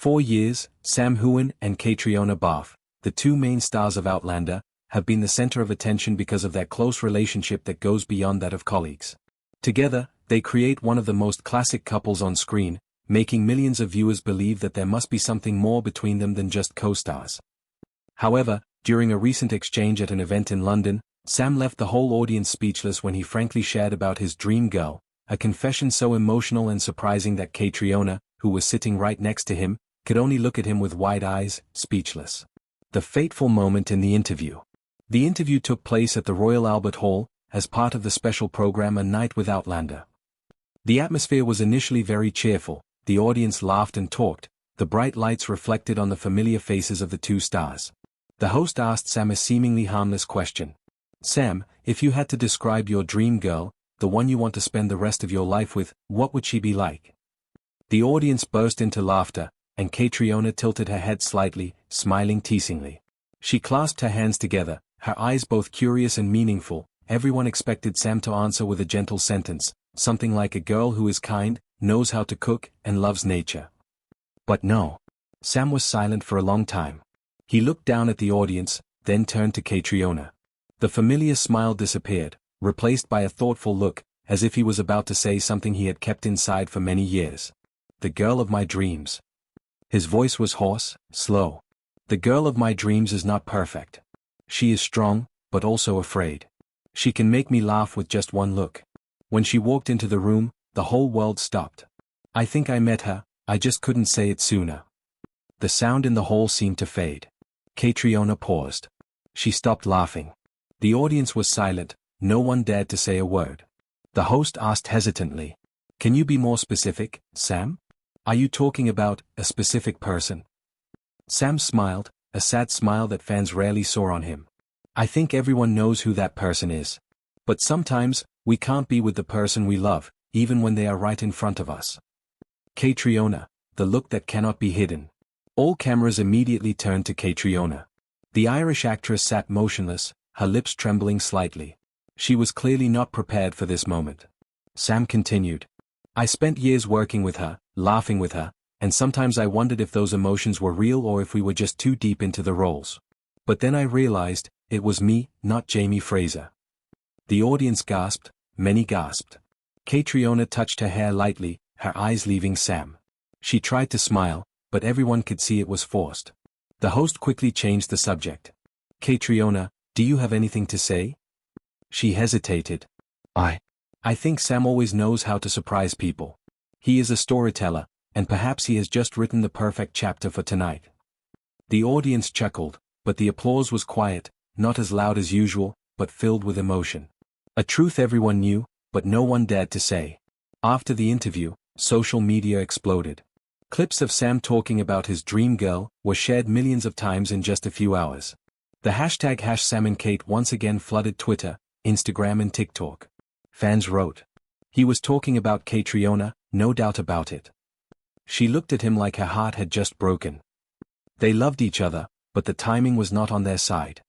4 years, Sam Heughan and Catriona Balfe, the two main stars of Outlander, have been the center of attention because of their close relationship that goes beyond that of colleagues. Together, they create one of the most classic couples on screen, making millions of viewers believe that there must be something more between them than just co-stars. However, during a recent exchange at an event in London, Sam left the whole audience speechless when he frankly shared about his dream girl, a confession so emotional and surprising that Catriona, who was sitting right next to him, could only look at him with wide eyes, speechless. The fateful moment in the interview. The interview took place at the Royal Albert Hall, as part of the special program A Night with Outlander. The atmosphere was initially very cheerful, the audience laughed and talked, the bright lights reflected on the familiar faces of the two stars. The host asked Sam a seemingly harmless question. "Sam, if you had to describe your dream girl, the one you want to spend the rest of your life with, what would she be like?" The audience burst into laughter, and Catriona tilted her head slightly, smiling teasingly. She clasped her hands together, her eyes both curious and meaningful. Everyone expected Sam to answer with a gentle sentence, something like a girl who is kind, knows how to cook, and loves nature. But no. Sam was silent for a long time. He looked down at the audience, then turned to Catriona. The familiar smile disappeared, replaced by a thoughtful look, as if he was about to say something he had kept inside for many years. "The girl of my dreams." His voice was hoarse, slow. "The girl of my dreams is not perfect. She is strong, but also afraid. She can make me laugh with just one look. When she walked into the room, the whole world stopped. I think I met her, I just couldn't say it sooner." The sound in the hall seemed to fade. Catriona paused. She stopped laughing. The audience was silent, no one dared to say a word. The host asked hesitantly, "Can you be more specific, Sam? Are you talking about a specific person?" Sam smiled, a sad smile that fans rarely saw on him. "I think everyone knows who that person is. But sometimes, we can't be with the person we love, even when they are right in front of us." Catriona, the look that cannot be hidden. All cameras immediately turned to Catriona. The Irish actress sat motionless, her lips trembling slightly. She was clearly not prepared for this moment. Sam continued. "I spent years working with her, laughing with her, and sometimes I wondered if those emotions were real or if we were just too deep into the roles. But then I realized, it was me, not Jamie Fraser." The audience gasped, many gasped. Catriona touched her hair lightly, her eyes leaving Sam. She tried to smile, but everyone could see it was forced. The host quickly changed the subject. "Catriona, do you have anything to say?" She hesitated. I think Sam always knows how to surprise people. He is a storyteller, and perhaps he has just written the perfect chapter for tonight." The audience chuckled, but the applause was quiet, not as loud as usual, but filled with emotion. A truth everyone knew, but no one dared to say. After the interview, social media exploded. Clips of Sam talking about his dream girl were shared millions of times in just a few hours. The hashtag #SamandCate once again flooded Twitter, Instagram and TikTok. Fans wrote. "He was talking about Catriona, no doubt about it. She looked at him like her heart had just broken." They loved each other, but the timing was not on their side.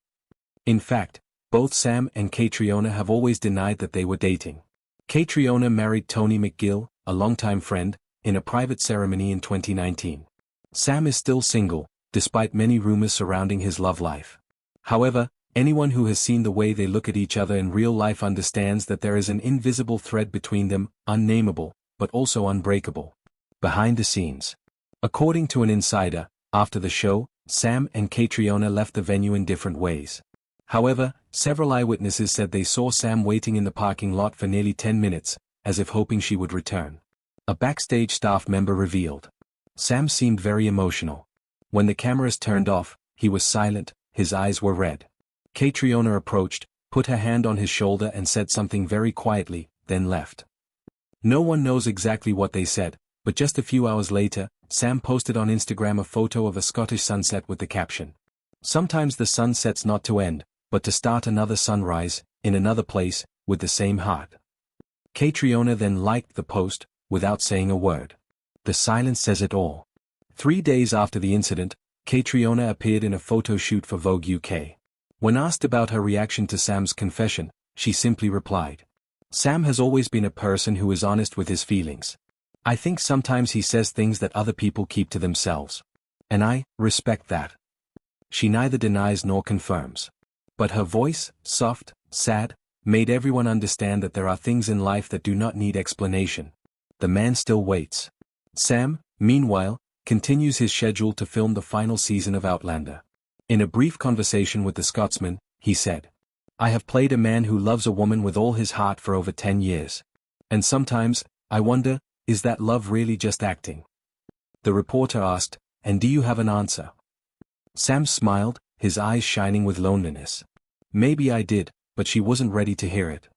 In fact, both Sam and Catriona have always denied that they were dating. Catriona married Tony McGill, a longtime friend, in a private ceremony in 2019. Sam is still single, despite many rumors surrounding his love life. However, anyone who has seen the way they look at each other in real life understands that there is an invisible thread between them, unnameable, but also unbreakable. Behind the scenes. According to an insider, after the show, Sam and Catriona left the venue in different ways. However, several eyewitnesses said they saw Sam waiting in the parking lot for nearly 10 minutes, as if hoping she would return. A backstage staff member revealed. Sam seemed very emotional. When the cameras turned off, he was silent, his eyes were red. Catriona approached, put her hand on his shoulder and said something very quietly, then left. No one knows exactly what they said, but just a few hours later, Sam posted on Instagram a photo of a Scottish sunset with the caption, "Sometimes the sun sets not to end, but to start another sunrise, in another place, with the same heart." Catriona then liked the post, without saying a word. The silence says it all. 3 days after the incident, Catriona appeared in a photo shoot for Vogue UK. When asked about her reaction to Sam's confession, she simply replied, "Sam has always been a person who is honest with his feelings. I think sometimes he says things that other people keep to themselves. And I respect that. She neither denies nor confirms. But her voice, soft, sad, made everyone understand that there are things in life that do not need explanation. The man still waits. Sam, meanwhile, continues his schedule to film the final season of Outlander. In a brief conversation with the Scotsman, he said, "I have played a man who loves a woman with all his heart for over 10 years. And sometimes, I wonder, is that love really just acting?" The reporter asked, "And do you have an answer?" Sam smiled, his eyes shining with loneliness. "Maybe I did, but she wasn't ready to hear it."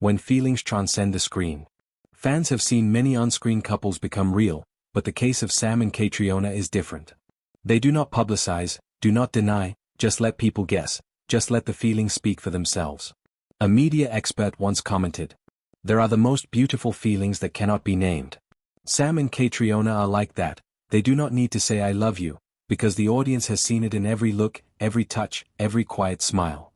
When feelings transcend the screen. Fans have seen many on-screen couples become real, but the case of Sam and Catriona is different. They do not publicize, do not deny, just let people guess, just let the feelings speak for themselves. A media expert once commented, "There are the most beautiful feelings that cannot be named." Sam and Catriona are like that. They do not need to say "I love you," because the audience has seen it in every look, every touch, every quiet smile.